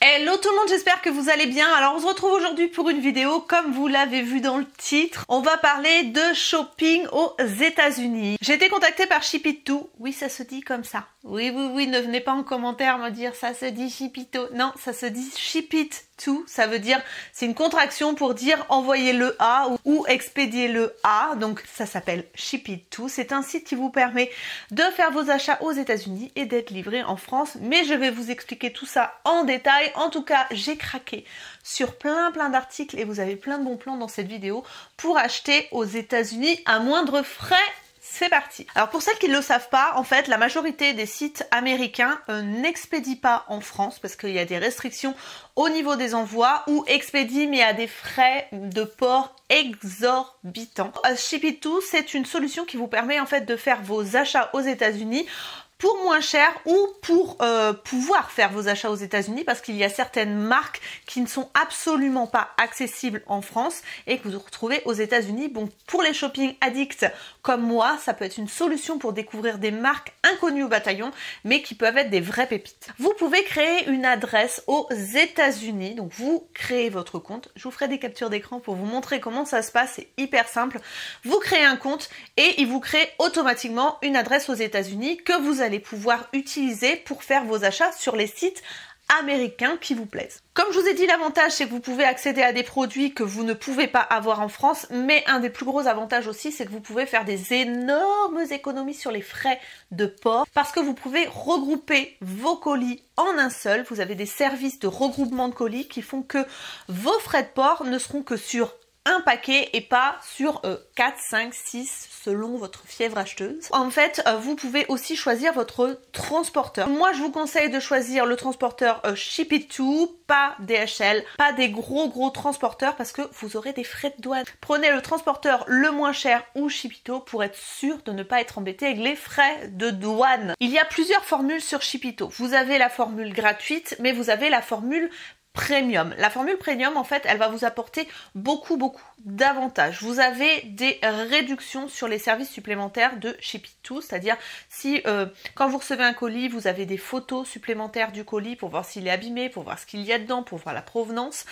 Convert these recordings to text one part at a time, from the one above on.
Hello tout le monde, j'espère que vous allez bien. Alors on se retrouve aujourd'hui pour une vidéo, comme vous l'avez vu dans le titre. On va parler de shopping aux États-Unis. J'ai été contactée par Ship-it-To. Oui, ça se dit comme ça. Oui, ne venez pas en commentaire me dire ça se dit Ship-it-To. Non, ça se dit Ship-it-To. Ça veut dire, c'est une contraction pour dire envoyez-le à ou expédiez-le à. Donc ça s'appelle Ship-it-To. C'est un site qui vous permet de faire vos achats aux États-Unis et d'être livré en France. Mais je vais vous expliquer tout ça en détail. En tout cas, j'ai craqué sur plein d'articles et vous avez plein de bons plans dans cette vidéo pour acheter aux États-Unis à moindre frais. C'est parti. Alors pour celles qui ne le savent pas, en fait, la majorité des sites américains n'expédient pas en France parce qu'il y a des restrictions au niveau des envois ou expédient mais à des frais de port exorbitants. Ship-it-To, c'est une solution qui vous permet en fait de faire vos achats aux États-Unis pour moins cher ou pour pouvoir faire vos achats aux États-Unis parce qu'il y a certaines marques qui ne sont absolument pas accessibles en France et que vous retrouvez aux États-Unis. Bon, pour les shopping addicts comme moi, ça peut être une solution pour découvrir des marques inconnues au bataillon mais qui peuvent être des vraies pépites. Vous pouvez créer une adresse aux États-Unis, donc vous créez votre compte. Je vous ferai des captures d'écran pour vous montrer comment ça se passe, c'est hyper simple. Vous créez un compte et il vous crée automatiquement une adresse aux États-Unis que vous allez pouvoir utiliser pour faire vos achats sur les sites américains qui vous plaisent. Comme je vous ai dit, l'avantage c'est que vous pouvez accéder à des produits que vous ne pouvez pas avoir en France, mais un des plus gros avantages aussi c'est que vous pouvez faire des énormes économies sur les frais de port parce que vous pouvez regrouper vos colis en un seul. Vous avez des services de regroupement de colis qui font que vos frais de port ne seront que sur un paquet et pas sur 4, 5, 6 selon votre fièvre acheteuse. En fait, vous pouvez aussi choisir votre transporteur. Moi, je vous conseille de choisir le transporteur Ship-it-To, pas DHL, pas des gros transporteurs parce que vous aurez des frais de douane. Prenez le transporteur le moins cher ou Ship-it-To pour être sûr de ne pas être embêté avec les frais de douane. Il y a plusieurs formules sur Ship-it-To. Vous avez la formule gratuite, mais vous avez la formule Premium. La formule Premium, en fait, elle va vous apporter beaucoup d'avantages. Vous avez des réductions sur les services supplémentaires de Ship-it-To, c'est-à-dire si quand vous recevez un colis, vous avez des photos supplémentaires du colis pour voir s'il est abîmé, pour voir ce qu'il y a dedans, pour voir la provenance.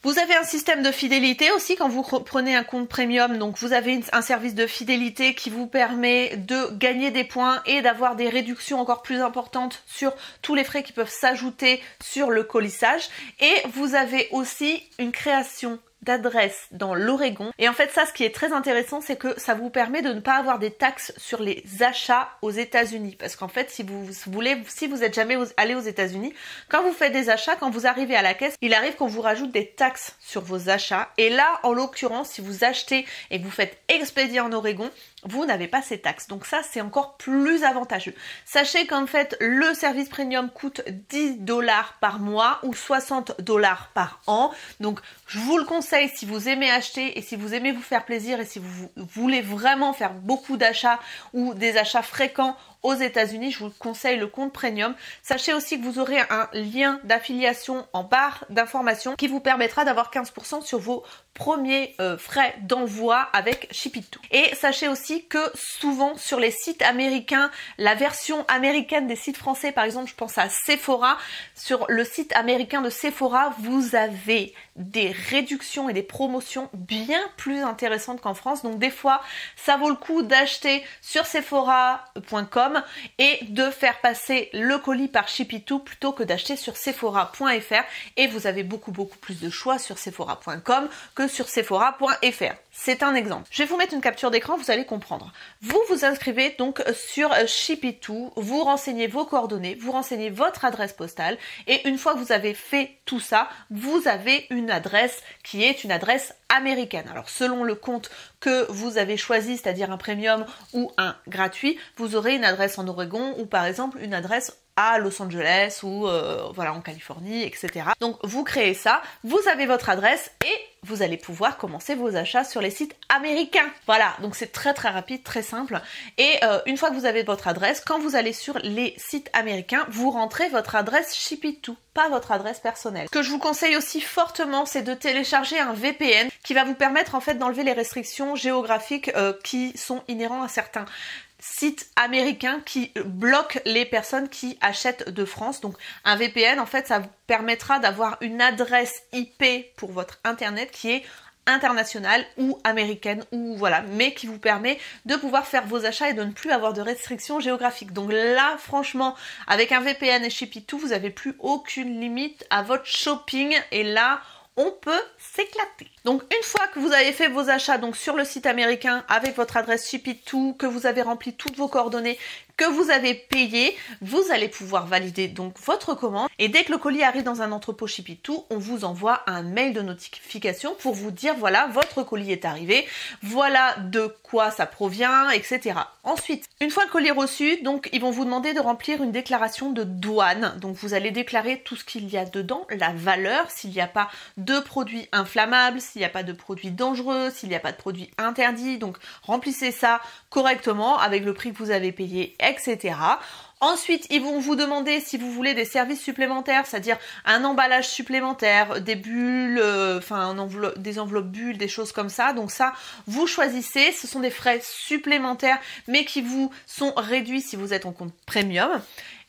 Vous avez un système de fidélité aussi quand vous prenez un compte Premium, donc vous avez un service de fidélité qui vous permet de gagner des points et d'avoir des réductions encore plus importantes sur tous les frais qui peuvent s'ajouter sur le colissage. Et vous avez aussi une création d'adresse dans l'Oregon. Et en fait, ça, ce qui est très intéressant, c'est que ça vous permet de ne pas avoir des taxes sur les achats aux États-Unis. Parce qu'en fait, si vous êtes jamais allé aux États-Unis, quand vous faites des achats, quand vous arrivez à la caisse, il arrive qu'on vous rajoute des taxes sur vos achats. Et là, en l'occurrence, si vous achetez et que vous faites expédier en Oregon, vous n'avez pas ces taxes. Donc ça, c'est encore plus avantageux. Sachez qu'en fait, le service premium coûte 10 $ par mois ou 60 $ par an. Donc, je vous le conseille si vous aimez acheter et si vous aimez vous faire plaisir et si vous voulez vraiment faire beaucoup d'achats ou des achats fréquents aux États-Unis, je vous conseille le compte Premium. Sachez aussi que vous aurez un lien d'affiliation en barre d'informations qui vous permettra d'avoir 15% sur vos premiers frais d'envoi avec Ship-it-To. Et sachez aussi que souvent sur les sites américains, la version américaine des sites français, par exemple, je pense à Sephora, sur le site américain de Sephora, vous avez des réductions et des promotions bien plus intéressantes qu'en France. Donc des fois, ça vaut le coup d'acheter sur sephora.com et de faire passer le colis par Ship-it-To plutôt que d'acheter sur sephora.fr, et vous avez beaucoup plus de choix sur sephora.com que sur sephora.fr. C'est un exemple. Je vais vous mettre une capture d'écran, vous allez comprendre. Vous vous inscrivez donc sur Ship-it-To, vous renseignez vos coordonnées, vous renseignez votre adresse postale et une fois que vous avez fait tout ça, vous avez une adresse qui est une adresse américaine. Alors selon le compte que vous avez choisi, c'est-à-dire un premium ou un gratuit, vous aurez une adresse en Oregon ou par exemple une adresse à Los Angeles ou voilà en Californie, etc. Donc vous créez ça, vous avez votre adresse et vous allez pouvoir commencer vos achats sur les sites américains. Voilà, donc c'est très rapide, très simple. Et une fois que vous avez votre adresse, quand vous allez sur les sites américains, vous rentrez votre adresse Ship-it-To, pas votre adresse personnelle. Ce que je vous conseille aussi fortement, c'est de télécharger un VPN qui va vous permettre en fait d'enlever les restrictions géographiques qui sont inhérentes à certains sites américains qui bloquent les personnes qui achètent de France. Donc un VPN, en fait, ça vous permettra d'avoir une adresse IP pour votre internet qui est internationale ou américaine ou voilà, mais qui vous permet de pouvoir faire vos achats et de ne plus avoir de restrictions géographiques. Donc là, franchement, avec un VPN et Shipitu, vous n'avez plus aucune limite à votre shopping et là, on peut s'éclater. Donc une fois que vous avez fait vos achats donc sur le site américain avec votre adresse Shipitu, que vous avez rempli toutes vos coordonnées, que vous avez payé, vous allez pouvoir valider donc votre commande et dès que le colis arrive dans un entrepôt Shipitu, on vous envoie un mail de notification pour vous dire voilà, votre colis est arrivé, voilà de quoi ça provient, etc. Ensuite, une fois le colis reçu, donc ils vont vous demander de remplir une déclaration de douane. Donc vous allez déclarer tout ce qu'il y a dedans, la valeur, s'il n'y a pas de produits inflammables, s'il n'y a pas de produits dangereux, s'il n'y a pas de produits interdits. Donc remplissez ça correctement avec le prix que vous avez payé, etc. Ensuite, ils vont vous demander si vous voulez des services supplémentaires, c'est-à-dire un emballage supplémentaire, des bulles, des enveloppes bulles, des choses comme ça. Donc ça, vous choisissez. Ce sont des frais supplémentaires, mais qui vous sont réduits si vous êtes en compte premium.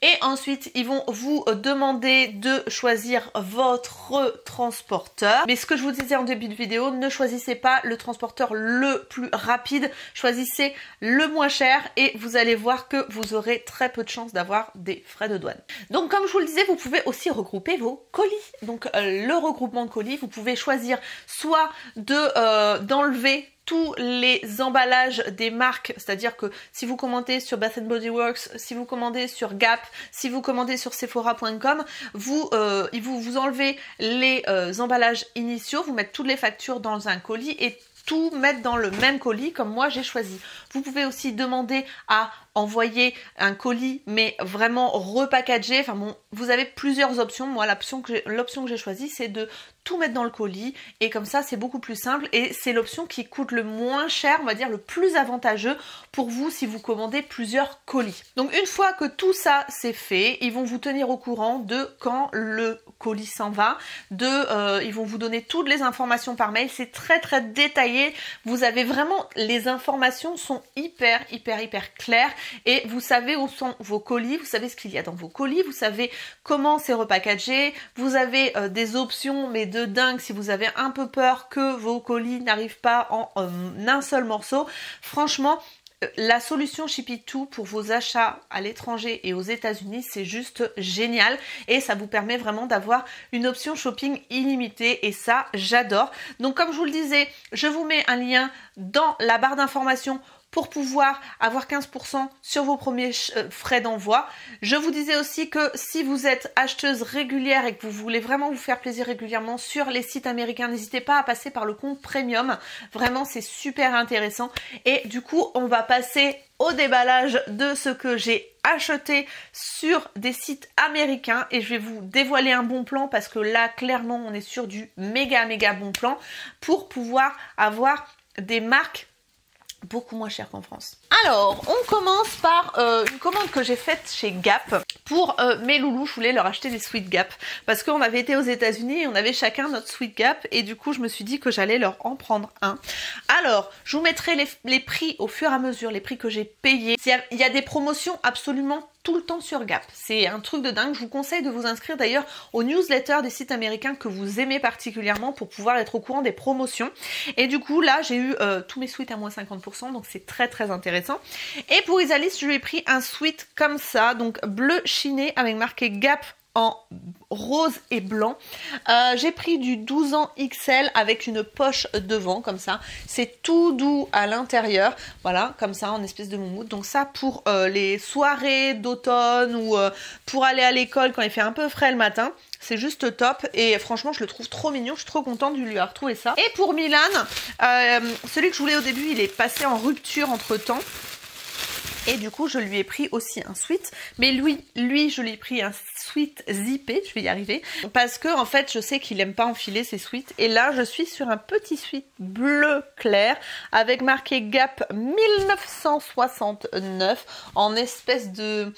Et ensuite, ils vont vous demander de choisir votre transporteur. Mais ce que je vous disais en début de vidéo, ne choisissez pas le transporteur le plus rapide. Choisissez le moins cher et vous allez voir que vous aurez très peu de chances d'avoir des frais de douane. Donc comme je vous le disais, vous pouvez aussi regrouper vos colis. Donc le regroupement de colis, vous pouvez choisir soit d'enlever tous les emballages des marques, c'est-à-dire que si vous commandez sur Bath & Body Works, si vous commandez sur Gap, si vous commandez sur Sephora.com, vous enlevez les emballages initiaux, vous mettez toutes les factures dans un colis et tout mettre dans le même colis comme moi j'ai choisi. Vous pouvez aussi demander à envoyer un colis mais vraiment repackagé. Enfin bon, vous avez plusieurs options. Moi l'option que j'ai choisie c'est de tout mettre dans le colis et comme ça c'est beaucoup plus simple et c'est l'option qui coûte le moins cher, on va dire le plus avantageux pour vous si vous commandez plusieurs colis. Donc une fois que tout ça c'est fait, ils vont vous tenir au courant de quand le colis s'en va, ils vont vous donner toutes les informations par mail, c'est très très détaillé, vous avez vraiment, les informations sont hyper claires et vous savez où sont vos colis, vous savez ce qu'il y a dans vos colis, vous savez comment c'est repackagé, vous avez des options mais de dingue si vous avez un peu peur que vos colis n'arrivent pas en un seul morceau. Franchement, la solution Shipitu pour vos achats à l'étranger et aux États-Unis, c'est juste génial et ça vous permet vraiment d'avoir une option shopping illimitée et ça, j'adore. Donc comme je vous le disais, je vous mets un lien dans la barre d'informations pour pouvoir avoir 15% sur vos premiers frais d'envoi. Je vous disais aussi que si vous êtes acheteuse régulière et que vous voulez vraiment vous faire plaisir régulièrement sur les sites américains, n'hésitez pas à passer par le compte premium. Vraiment, c'est super intéressant. Et du coup, on va passer au déballage de ce que j'ai acheté sur des sites américains et je vais vous dévoiler un bon plan parce que là, clairement, on est sur du méga bon plan pour pouvoir avoir des marques beaucoup moins cher qu'en France. Alors, on commence par une commande que j'ai faite chez Gap. Pour mes loulous, je voulais leur acheter des Sweet Gap parce qu'on avait été aux États-Unis et on avait chacun notre Sweet Gap et du coup, je me suis dit que j'allais leur en prendre un. Alors, je vous mettrai les prix au fur et à mesure, les prix que j'ai payés. Il y a des promotions absolument tout le temps sur Gap. C'est un truc de dingue. Je vous conseille de vous inscrire d'ailleurs aux newsletters des sites américains que vous aimez particulièrement pour pouvoir être au courant des promotions. Et du coup, là, j'ai eu tous mes sweats à moins 50%, donc c'est très intéressant. Et pour Isalis, je lui ai pris un sweat comme ça, donc bleu chiné avec marqué Gap en rose et blanc. J'ai pris du 12 ans XL avec une poche devant comme ça. C'est tout doux à l'intérieur. Voilà, comme ça en espèce de moumoute. Donc ça pour les soirées d'automne ou pour aller à l'école quand il fait un peu frais le matin. C'est juste top et franchement je le trouve trop mignon, je suis trop contente de lui avoir trouvé ça. Et pour Milan, celui que je voulais au début il est passé en rupture entre temps. Et du coup, je lui ai pris aussi un sweat. Mais lui, je lui ai pris un sweat zippé. Je vais y arriver. Parce que, en fait, je sais qu'il aime pas enfiler ses sweats. Et là, je suis sur un petit sweat bleu clair avec marqué Gap 1969 en espèce de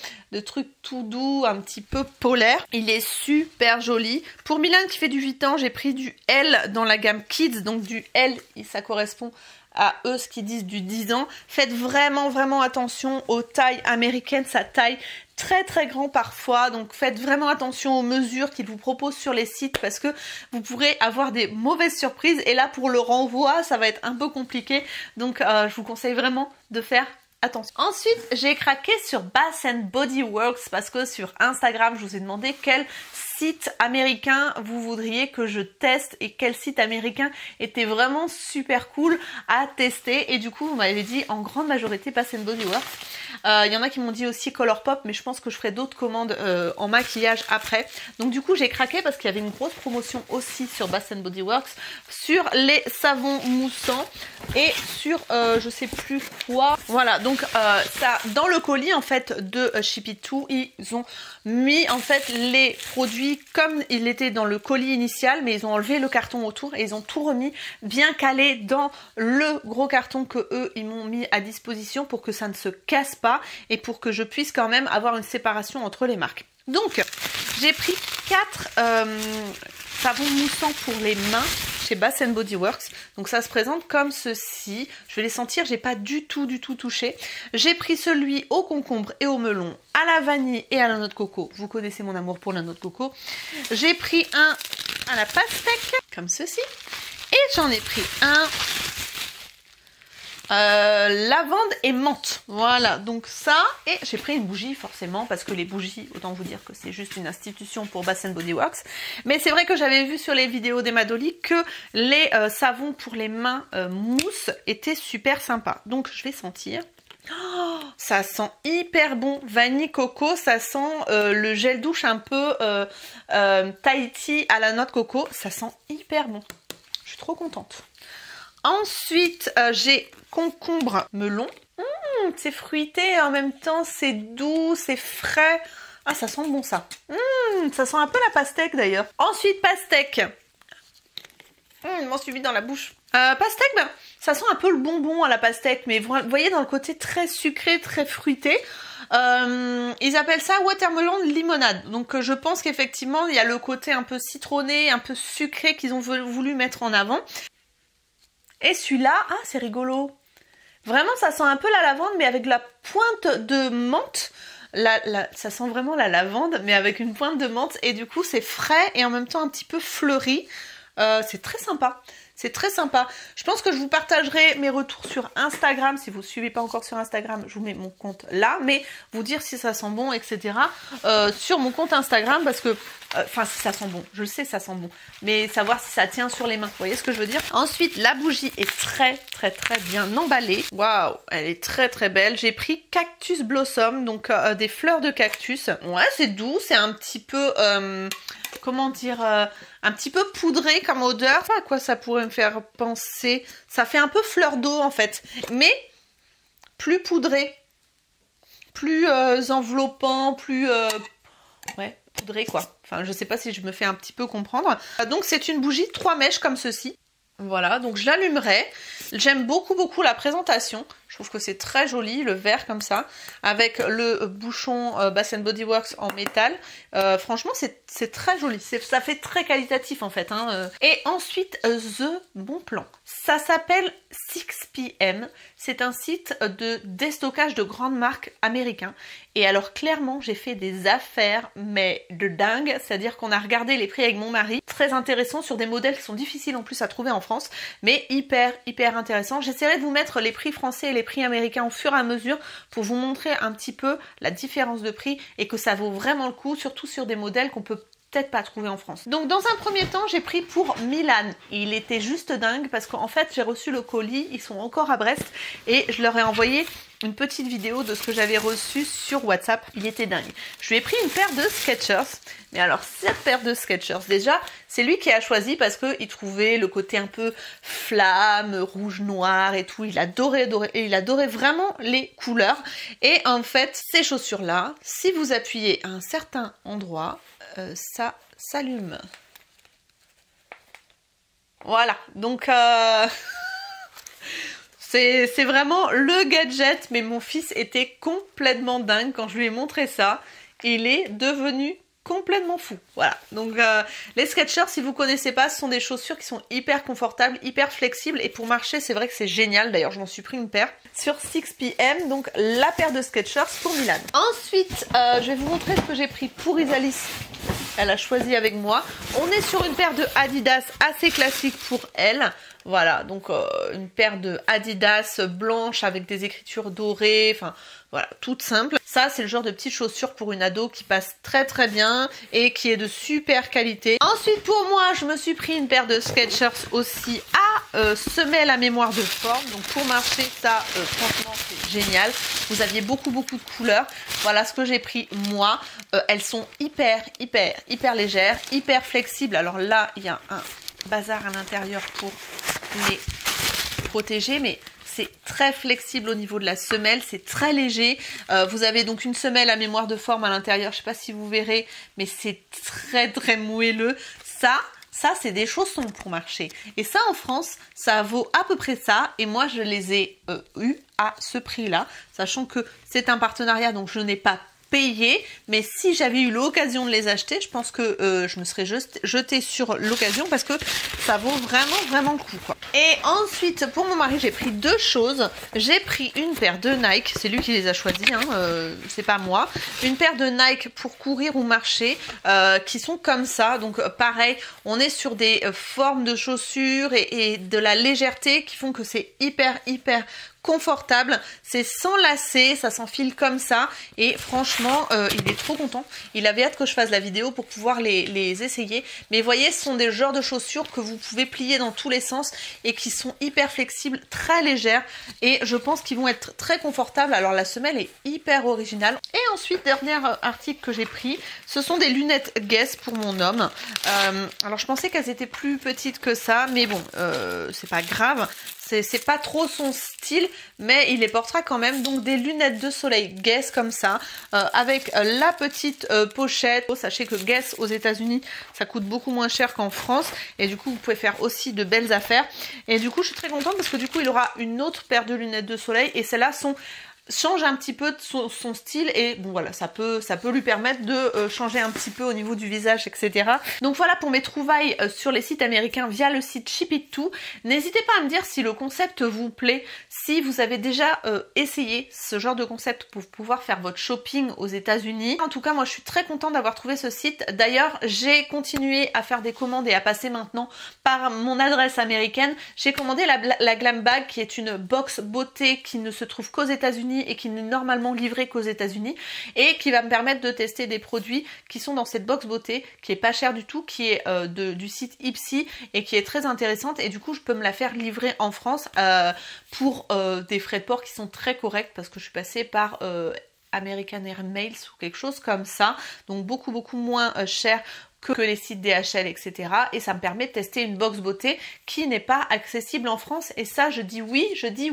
truc tout doux, un petit peu polaire. Il est super joli. Pour Milan qui fait du 8 ans, j'ai pris du L dans la gamme Kids. Donc du L, ça correspond à eux ce qu'ils disent du 10 ans. Faites vraiment attention aux tailles américaines, ça taille très grand parfois, donc faites vraiment attention aux mesures qu'ils vous proposent sur les sites parce que vous pourrez avoir des mauvaises surprises et là pour le renvoi ça va être un peu compliqué, donc je vous conseille vraiment de faire attention. Ensuite j'ai craqué sur Bath Body Works parce que sur Instagram je vous ai demandé quel site américain vous voudriez que je teste et quel site américain était vraiment super cool à tester, et du coup vous m'avez dit en grande majorité Bath Body Works. Il y en a qui m'ont dit aussi Colourpop, mais je pense que je ferai d'autres commandes en maquillage après. Donc du coup j'ai craqué parce qu'il y avait une grosse promotion aussi sur Bath Body Works sur les savons moussants et sur je sais plus quoi. Voilà, donc ça dans le colis en fait de Ship It To, ils ont mis en fait les produits comme il était dans le colis initial, mais ils ont enlevé le carton autour et ils ont tout remis bien calé dans le gros carton que eux ils m'ont mis à disposition pour que ça ne se casse pas et pour que je puisse quand même avoir une séparation entre les marques. Donc j'ai pris 4 savons moussants pour les mains chez Bath Body Works. Donc ça se présente comme ceci. Je vais les sentir, j'ai pas du tout touché. J'ai pris celui au concombre et au melon, à la vanille et à la noix de coco. Vous connaissez mon amour pour la noix de coco. J'ai pris un à la pastèque, comme ceci. Et j'en ai pris un lavande et menthe. Voilà, donc ça, et j'ai pris une bougie forcément parce que les bougies, autant vous dire que c'est juste une institution pour Bath Body Works. Mais c'est vrai que j'avais vu sur les vidéos d'Emma Dolly que les savons pour les mains mousse étaient super sympas. Donc je vais sentir. Oh, ça sent hyper bon, vanille coco, ça sent le gel douche un peu Tahiti à la noix de coco, ça sent hyper bon. Je suis trop contente. Ensuite, j'ai concombre melon. C'est fruité et en même temps c'est doux, c'est frais. Ah, ça sent bon ça. Ça sent un peu la pastèque d'ailleurs. Ensuite, pastèque. Il m'en suit dans la bouche. Pastèque, ben, ça sent un peu le bonbon à la pastèque, mais vous voyez dans le côté très sucré, très fruité. Ils appellent ça watermelon limonade. Donc je pense qu'effectivement il y a le côté un peu citronné, un peu sucré qu'ils ont voulu mettre en avant. Et celui-là, ah c'est rigolo. Vraiment ça sent un peu la lavande mais avec la pointe de menthe. Ça sent vraiment la lavande mais avec une pointe de menthe et du coup c'est frais et en même temps un petit peu fleuri. C'est très sympa. C'est très sympa. Je pense que je vous partagerai mes retours sur Instagram. Si vous ne suivez pas encore sur Instagram, je vous mets mon compte là. Mais vous dire si ça sent bon, etc. Sur mon compte Instagram parce que... Enfin, si ça sent bon. Je le sais, ça sent bon. Mais savoir si ça tient sur les mains. Vous voyez ce que je veux dire? Ensuite, la bougie est très bien emballée. Waouh, elle est très belle. J'ai pris Cactus Blossom. Donc, des fleurs de cactus. Ouais, c'est doux. C'est un petit peu... comment dire, un petit peu poudré comme odeur. À quoi ça pourrait me faire penser? Ça fait un peu fleur d'eau en fait, mais plus poudré, plus enveloppant, plus ouais, poudré quoi. Enfin, je sais pas si je me fais un petit peu comprendre. Donc c'est une bougie 3 mèches comme ceci. Voilà, donc je l'allumerai. J'aime beaucoup la présentation. Je trouve que c'est très joli, le verre comme ça, avec le bouchon Bath Body Works en métal. Franchement, c'est très joli. Ça fait très qualitatif en fait. Hein. Et ensuite, The Bon Plan. Ça s'appelle 6PM. C'est un site de déstockage de grandes marques américains. Et alors clairement, j'ai fait des affaires, mais de dingue. C'est-à-dire qu'on a regardé les prix avec mon mari. Très intéressant sur des modèles qui sont difficiles en plus à trouver en France. Mais hyper intéressant. J'essaierai de vous mettre les prix français et les prix américains au fur et à mesure pour vous montrer un petit peu la différence de prix et que ça vaut vraiment le coup, surtout sur des modèles qu'on peut peut-être pas trouver en France. Donc dans un premier temps, j'ai pris pour Milan. Il était juste dingue parce qu'en fait, j'ai reçu le colis, ils sont encore à Brest et je leur ai envoyé une petite vidéo de ce que j'avais reçu sur WhatsApp. Il était dingue. Je lui ai pris une paire de Skechers. Mais alors cette paire de Skechers, déjà, c'est lui qui a choisi parce qu'il trouvait le côté un peu flamme, rouge, noir et tout. Il adorait vraiment les couleurs. Et en fait, ces chaussures-là, si vous appuyez à un certain endroit, ça s'allume. Voilà, donc c'est vraiment le gadget, mais mon fils était complètement dingue quand je lui ai montré ça. Il est devenu complètement fou. Voilà, donc les Skechers, si vous connaissez pas, ce sont des chaussures qui sont hyper confortables, hyper flexibles, et pour marcher c'est vrai que c'est génial. D'ailleurs je m'en suis pris une paire sur 6pm, donc la paire de Skechers pour Milan. Ensuite je vais vous montrer ce que j'ai pris pour Isalis. Elle a choisi avec moi. On est sur une paire de Adidas assez classique pour elle. Voilà, donc une paire de Adidas blanche avec des écritures dorées, enfin voilà, toute simple. Ça, c'est le genre de petite chaussure pour une ado qui passe très très bien et qui est de super qualité. Ensuite, pour moi, je me suis pris une paire de Skechers aussi à semelle à mémoire de forme. Donc pour marcher, ça, franchement, c'est génial. Vous aviez beaucoup de couleurs. Voilà ce que j'ai pris moi. Elles sont hyper légères, hyper flexibles. Alors là, il y a un bazar à l'intérieur pour les protéger, mais c'est très flexible au niveau de la semelle, c'est très léger. Vous avez donc une semelle à mémoire de forme à l'intérieur, je sais pas si vous verrez, mais c'est très moelleux. Ça c'est des chaussons pour marcher. Et ça en France, ça vaut à peu près ça. Et moi je les ai eu à ce prix-là, sachant que c'est un partenariat, donc je n'ai pas payé, mais si j'avais eu l'occasion de les acheter, je pense que je me serais jetée sur l'occasion parce que ça vaut vraiment le coup, quoi. Et ensuite pour mon mari j'ai pris deux choses. J'ai pris une paire de Nike, c'est lui qui les a choisis, hein, c'est pas moi. Une paire de Nike pour courir ou marcher qui sont comme ça, donc pareil, on est sur des formes de chaussures et de la légèreté qui font que c'est hyper confortable, c'est sans lacets, ça s'enfile comme ça et franchement il est trop content. Il avait hâte que je fasse la vidéo pour pouvoir les essayer, mais vous voyez, ce sont des genres de chaussures que vous pouvez plier dans tous les sens et qui sont hyper flexibles, très légères, et je pense qu'ils vont être très confortables. Alors la semelle est hyper originale. Et ensuite, dernier article que j'ai pris, ce sont des lunettes Guess pour mon homme. Alors je pensais qu'elles étaient plus petites que ça, mais bon, c'est pas grave. C'est pas trop son style, mais il les portera quand même. Donc des lunettes de soleil Guess comme ça, avec la petite pochette. Sachez que Guess aux États-Unis, ça coûte beaucoup moins cher qu'en France, et du coup vous pouvez faire aussi de belles affaires. Et du coup je suis très contente parce que du coup il aura une autre paire de lunettes de soleil, et celles-là change un petit peu de son style, et bon voilà, ça peut lui permettre de changer un petit peu au niveau du visage, etc. Donc voilà pour mes trouvailles sur les sites américains via le site ShipItTo. N'hésitez pas à me dire si le concept vous plaît, si vous avez déjà essayé ce genre de concept pour pouvoir faire votre shopping aux États-Unis. En tout cas, moi je suis très contente d'avoir trouvé ce site. D'ailleurs, j'ai continué à faire des commandes et à passer maintenant par mon adresse américaine. J'ai commandé la Glam Bag, qui est une box beauté qui ne se trouve qu'aux États-Unis et qui n'est normalement livrée qu'aux États-Unis, et qui va me permettre de tester des produits qui sont dans cette box beauté, qui est pas cher du tout, qui est du site Ipsy et qui est très intéressante, et du coup je peux me la faire livrer en France pour des frais de port qui sont très corrects, parce que je suis passée par American Airmails ou quelque chose comme ça, donc beaucoup moins cher que les sites DHL, etc. Et ça me permet de tester une box beauté qui n'est pas accessible en France, et ça je dis oui et je dis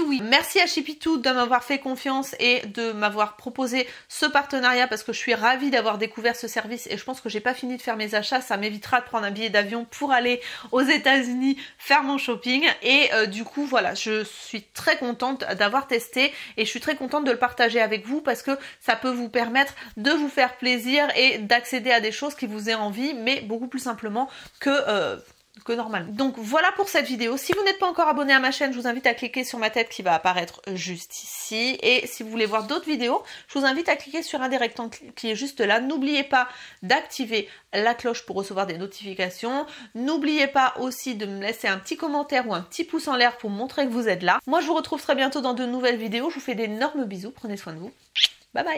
oui. Merci à ShipItTo de m'avoir fait confiance et de m'avoir proposé ce partenariat, parce que je suis ravie d'avoir découvert ce service, et je pense que j'ai pas fini de faire mes achats. Ça m'évitera de prendre un billet d'avion pour aller aux États-Unis faire mon shopping, et du coup voilà, je suis très contente d'avoir testé, et je suis très contente de le partager avec vous, parce que ça peut vous permettre de vous faire plaisir et d'accéder à des choses qui vous aient envie, mais beaucoup plus simplement que normalement. Donc voilà pour cette vidéo. Si vous n'êtes pas encore abonné à ma chaîne, je vous invite à cliquer sur ma tête qui va apparaître juste ici. Et si vous voulez voir d'autres vidéos, je vous invite à cliquer sur un des rectangles qui est juste là. N'oubliez pas d'activer la cloche pour recevoir des notifications. N'oubliez pas aussi de me laisser un petit commentaire ou un petit pouce en l'air pour montrer que vous êtes là. Moi je vous retrouve très bientôt dans de nouvelles vidéos. Je vous fais d'énormes bisous. Prenez soin de vous. Bye bye.